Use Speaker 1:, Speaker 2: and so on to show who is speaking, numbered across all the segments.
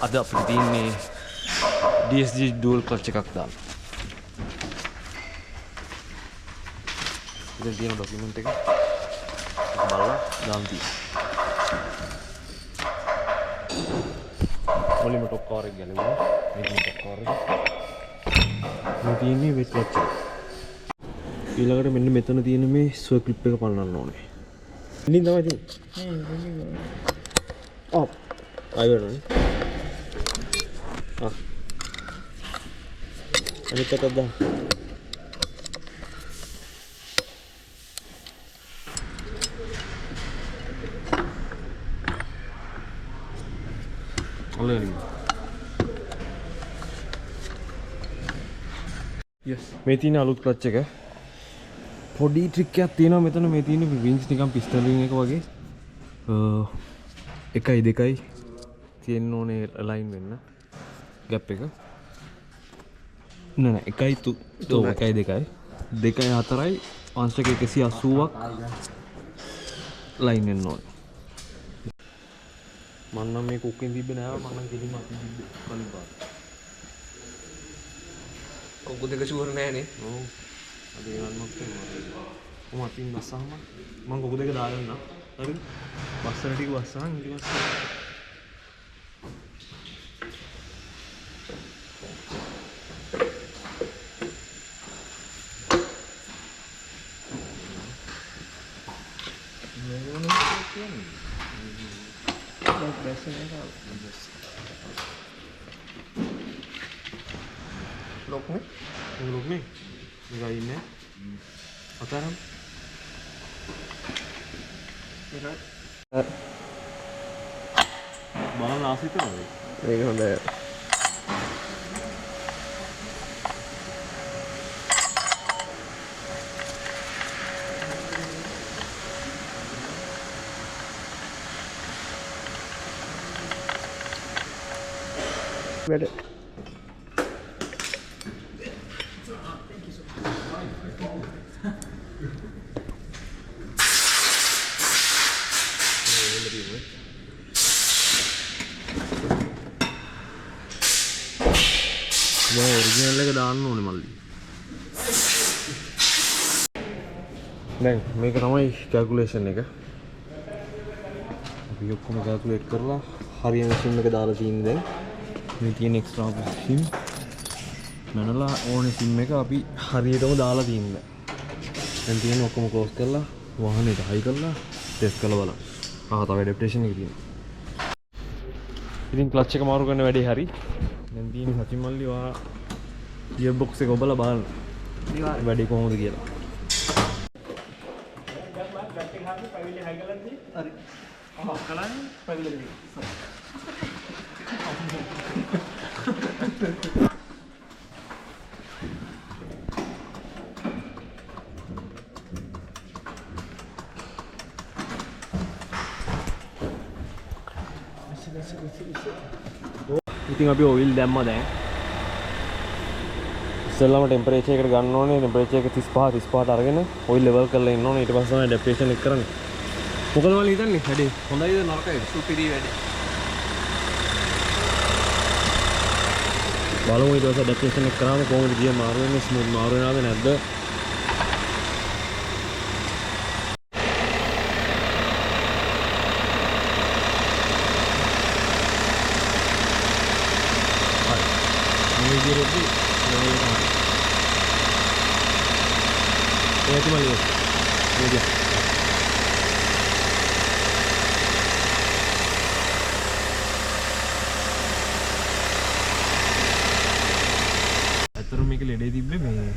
Speaker 1: අද අපිට තියෙන්නේ DSG dual clutch එකක් දාන්න. ඉතින් තියෙන ડોකියුමන්ට් එක බලලා දාන්න තියෙනවා. මුලින්ම ටොප් කවර් එක ගැලවුවා. මේක ටොප් කවර් එක. මේ තියෙන්නේ වෙට් clutch එක. ඊළඟට මෙන්න මෙතන තියෙන මේ ස්වර් ක්ලිප් එක පන්නන්න ඕනේ. ඉතින් තමයි තියෙන්නේ. ඔප්. ආයෙත් අනිත් එකක් දාන්න. ඔලෙලි. yes මේ තියෙන අලුත් ක්ලච් එක. පොඩි ට්‍රික් එකක් තියෙනවා මෙතන. මේ තියෙන වින්ස් නිකන් පිස්ටල් වින් එක වගේ. 1යි 2යි තියෙන්න ඕනේ අලයින් වෙන්න. ගැප් එක. නෑ 1යි 2යි 2යි 4යි අංශක 180ක් ලයින් වෙන්න ඕනේ. මම නම් මේ කුක්කෙන් තිබ්බේ නෑ. මම නම් කිලිම අපි තිබ්බේ කලින් පාර.
Speaker 2: ඔක්කො දෙක ෂුවර් නෑනේ.
Speaker 1: ඔව්. අද ගන්නත් තියෙනවා. මම අතින් බස්සහම මම කොකු දෙක දාගන්න. හරිද? බස්සර ටික බස්සහන් ඊට පස්සේ
Speaker 2: lock nih.
Speaker 1: Nguluk nih. Enggak ini. Otaram.
Speaker 2: Berat.
Speaker 1: Bahan nasi itu apa?
Speaker 2: Ini Honda. Berat.
Speaker 1: දැන් ඔරිජිනල් එක දාන්න ඕනේ මල්ලි. දැන් මේක තමයි කැල්කියුලේෂන් එක. අපි ඔක්කොම කැල්කියුලේට් කරලා හරියම සිම් එක දාලා තියෙන දැන්. මේ තියෙන එක්ස්ට්‍රා සිම් මනලා ඕනේ සිම් එක අපි හරියටම දාලා තියෙනවා. දැන් තියෙන ඔක්කොම ක්ලෝස් කරලා වාහනේට හයි කරලා ටෙස්ට් කරලා බලන්න. තව ඇඩැප්ටේෂන් එක තියෙනවා. ඉතින් ක්ලච් එක මාරු කරන වැඩේ හරි. දැන් තියෙන සචින් මල්ලි වා ගියර් බොක්ස් එක ඔබලා බලන්න. වැඩේ කොහොමද කියලා.
Speaker 2: හරි. කලන්නේ පැවිලි.
Speaker 1: ඉතින් අපි ඔයිල් දැම්මා දැන්. ඉස්සෙල්ලාම ටෙම්පරේචර් එකට ගන්න ඕනේ. ටෙම්පරේචර් එක 35ට අරගෙන ඔයිල් ලෙවල් කරලා ඉන්න ඕනේ. ඊට පස්සේ තමයි ඇඩැප්ටේෂන් එක කරන්නේ. මොකද මම හිතන්නේ වැඩේ හොඳයිද නරකයිද?
Speaker 2: සුපිරි වැඩේ.
Speaker 1: බලමු ඊට පස්සේ ඇඩැප්ටේෂන් එක කරාම කොහොමද ගියර් මාරු වෙන්නේ? ස්මූත් මාරු වෙනවද නැද්ද? ඇත්තටම මේක ලෙඩේ තිබ්බේ මේ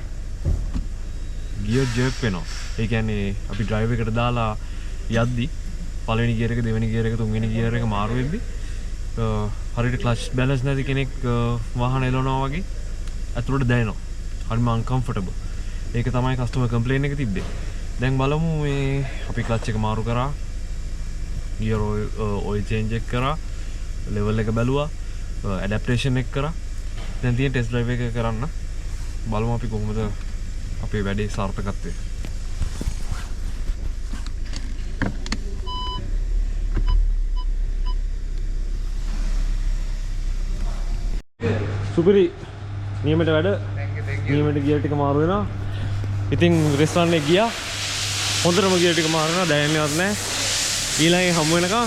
Speaker 1: ගියර් ජර්ක් වෙනවා. ඒ කියන්නේ අපි ඩ්‍රයිව් එකට දාලා යද්දි පළවෙනි ගියර් එක දෙවෙනි ගියර් එක තුන්වෙනි ගියර් එක මාරු වෙද්දි හරියට ක්ලච් බැලන්ස් නැති කෙනෙක් වාහන එලවනවා වගේ අතුරට දැනෙනවා. හරිම අන්කම්ෆර්ටබල්. ඒක තමයි කස්ටමර් කම්ප්ලේන් එක තිබ්බේ. දැන් බලමු මේ අපි ක්ලච් එක මාරු කරා. ගියර් ඔයිල් චේන්ජ් එක කරා. ලෙවල් එක බැලුවා. ඇඩැප්ටේෂන් එක කරා. දැන් තියෙන ටෙස්ට් ඩ්‍රයිව් එක කරන්න. බලමු අපි කොහොමද අපේ වැඩේ සාර්ථකත්වය. සුපිරි නියමයට වැඩ නියමයට ගියර් ටික මාරු වෙනවා. ඉතින් රෙස්ටෝරන්ට් එක ගියා. හොඳටම ගියර් ටික මාරු වෙනවා. දැනෙන්නේවත් නැහැ. ඊළඟේ හමු වෙනකම්